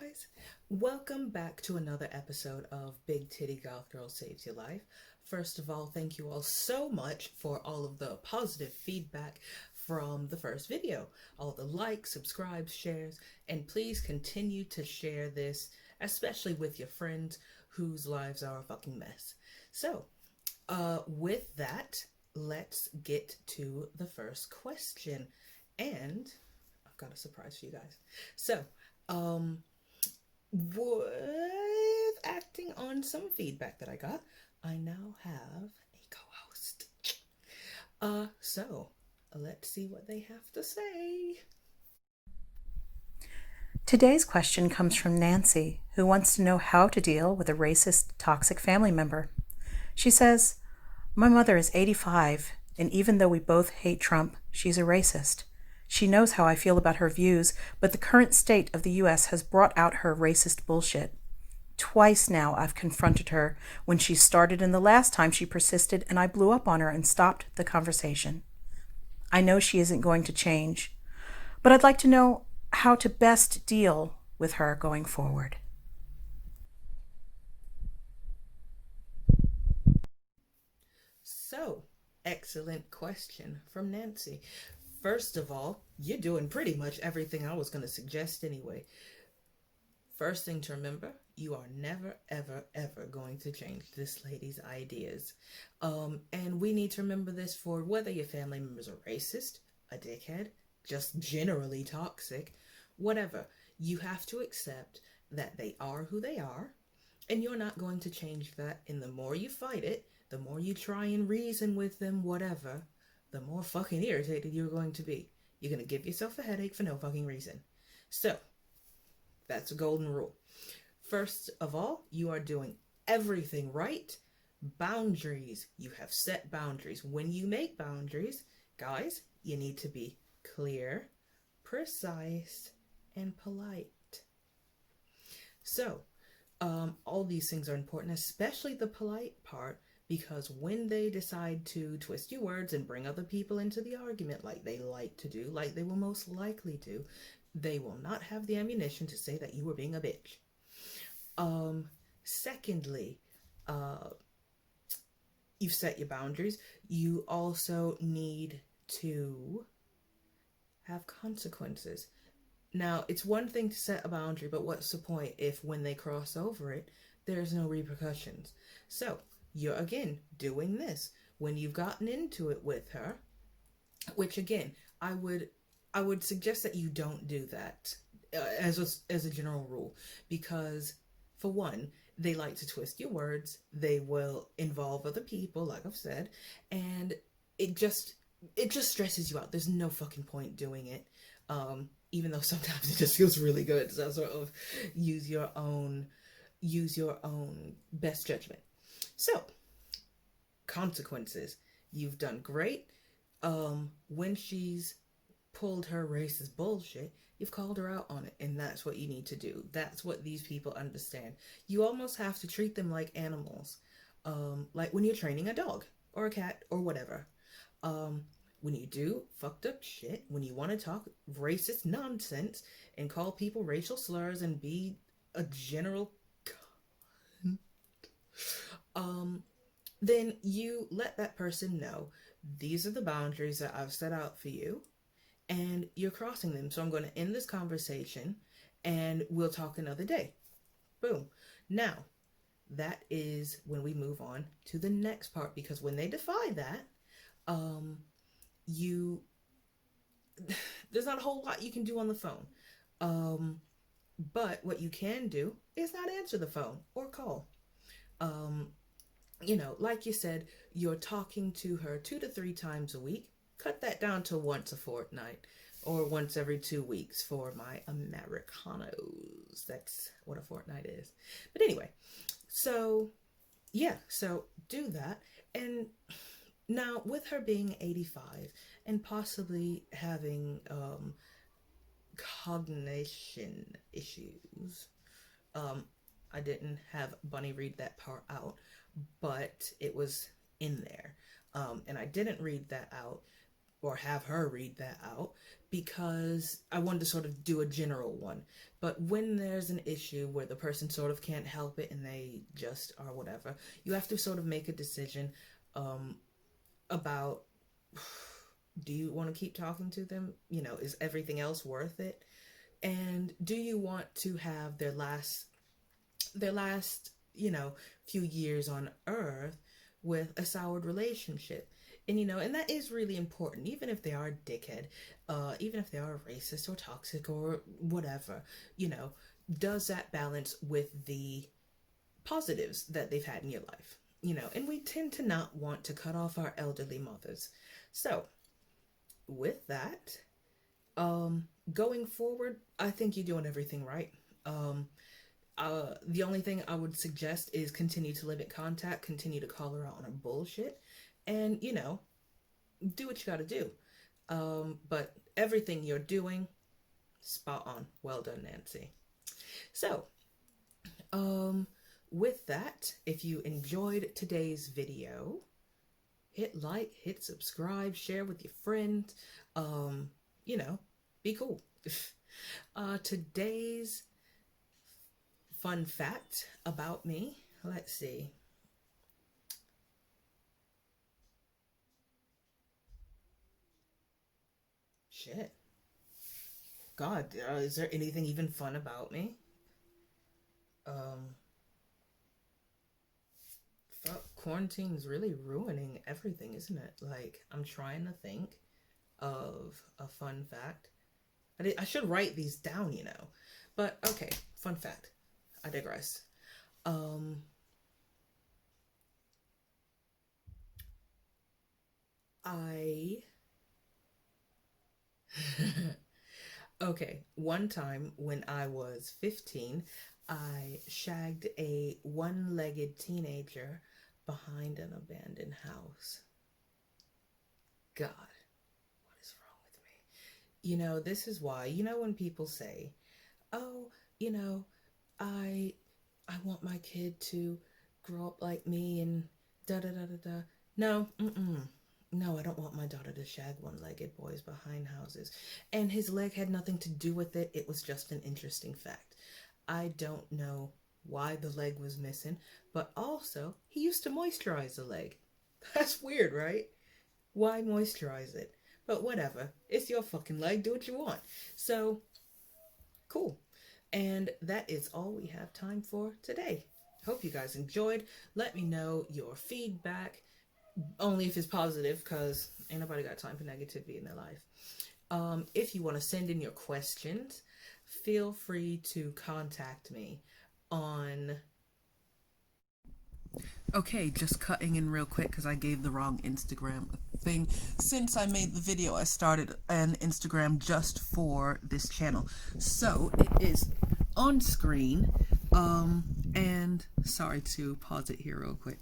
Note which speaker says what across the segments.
Speaker 1: guys, welcome back to another episode of Big Titty Goth Girl Saves Your Life. First of all, thank you all so much for all of the positive feedback from the first video. All the likes, subscribes, shares, and please continue to share this, especially with your friends whose lives are a fucking mess. So, with that, let's get to the first question. And I've got a surprise for you guys. So, with acting on some feedback that I got, I now have a co-host. So let's see what they have to say.
Speaker 2: Today's question comes from Nancy, who wants to know how to deal with a racist, toxic family member. She says, "My mother is 85, and even though we both hate Trump, she's a racist. She knows how I feel about her views, but the current state of the U.S. has brought out her racist bullshit. Twice now I've confronted her when she started, and the last time she persisted and I blew up on her and stopped the conversation. I know she isn't going to change, but I'd like to know how to best deal with her going forward."
Speaker 1: So, excellent question from Nancy. First of all, you're doing pretty much everything I was going to suggest anyway. First thing to remember, you are never, ever, ever going to change this lady's ideas. And we need to remember this for whether your family members are racist, a dickhead, just generally toxic, whatever. You have to accept that they are who they are, and you're not going to change that. And the more you fight it, the more you try and reason with them, whatever, the more fucking irritated you're going to be. You're going to give yourself a headache for no fucking reason. So, that's a golden rule. First of all, you are doing everything right. Boundaries. You have set boundaries. When you make boundaries, guys, you need to be clear, precise, and polite. So, all these things are important, especially the polite part, because when they decide to twist your words and bring other people into the argument like they like to do, like they will most likely do, they will not have the ammunition to say that you were being a bitch. Secondly, you've set your boundaries. You also need to have consequences. Now, it's one thing to set a boundary, but what's the point if when they cross over it, there's no repercussions? So, you're again doing this when you've gotten into it with her, which again, I would suggest that you don't do that as a general rule, because for one, they like to twist your words. They will involve other people, like I've said, and it just stresses you out. There's no fucking point doing it. Even though sometimes it just feels really good. So sort of use your own best judgment. So, consequences. You've done great. When she's pulled her racist bullshit, you've called her out on it, and that's what you need to do. That's what these people understand. You almost have to treat them like animals, like when you're training a dog or a cat or whatever. When you do fucked up shit, when you want to talk racist nonsense and call people racial slurs and be a general then you let that person know these are the boundaries that I've set out for you, and you're crossing them. So I'm going to end this conversation and we'll talk another day. Boom. Now, that is when we move on to the next part, because when they defy that, there's not a whole lot you can do on the phone. But what you can do is not answer the phone or call. Like you said, you're talking to her 2 to 3 times a week. Cut that down to once a fortnight or once every 2 weeks for my Americanos. That's what a fortnight is. But anyway, so yeah, so do that. And now with her being 85 and possibly having cognition issues, I didn't have Bunny read that part out, but it was in there. And I didn't read that out or have her read that out because I wanted to sort of do a general one. But when there's an issue where the person sort of can't help it and they just are whatever, you have to sort of make a decision about, do you want to keep talking to them? You know, is everything else worth it? And do you want to have their last, few years on earth with a soured relationship? And that is really important, even if they are a dickhead, even if they are racist or toxic or whatever, does that balance with the positives that they've had in your life? And we tend to not want to cut off our elderly mothers. So, with that, going forward, I think you're doing everything right. The only thing I would suggest is continue to limit contact, continue to call her out on her bullshit, and, do what you gotta do. But everything you're doing, spot on. Well done, Nancy. So, with that, if you enjoyed today's video, hit like, hit subscribe, share with your friends. Be cool. Today's fun fact about me. Let's see. Shit. God, is there anything even fun about me? Fuck, quarantine's really ruining everything, isn't it? Like, I'm trying to think of a fun fact. I should write these down, But, okay, fun fact. I digress. I Okay, one time when I was 15, I shagged a one-legged teenager behind an abandoned house. God, what is wrong with me? This is why, when people say, oh, I want my kid to grow up like me and da da da da da. No, no, I don't want my daughter to shag one-legged boys behind houses. And his leg had nothing to do with it. It was just an interesting fact. I don't know why the leg was missing, but also he used to moisturize the leg. That's weird, right? Why moisturize it? But whatever. It's your fucking leg. Do what you want. So, cool. And that is all we have time for today. Hope you guys enjoyed. Let me know your feedback. Only if it's positive, because ain't nobody got time for negativity in their life. If you want to send in your questions, feel free to contact me on... Okay, just cutting in real quick because I gave the wrong Instagram thing. Since I made the video, I started an Instagram just for this channel. So, it is on screen. And sorry to pause it here real quick.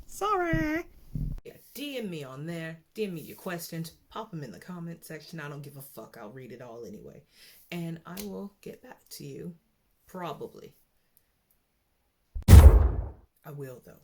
Speaker 1: Sorry! Yeah, DM me on there. DM me your questions. Pop them in the comment section. I don't give a fuck. I'll read it all anyway. And I will get back to you. Probably. I will, though.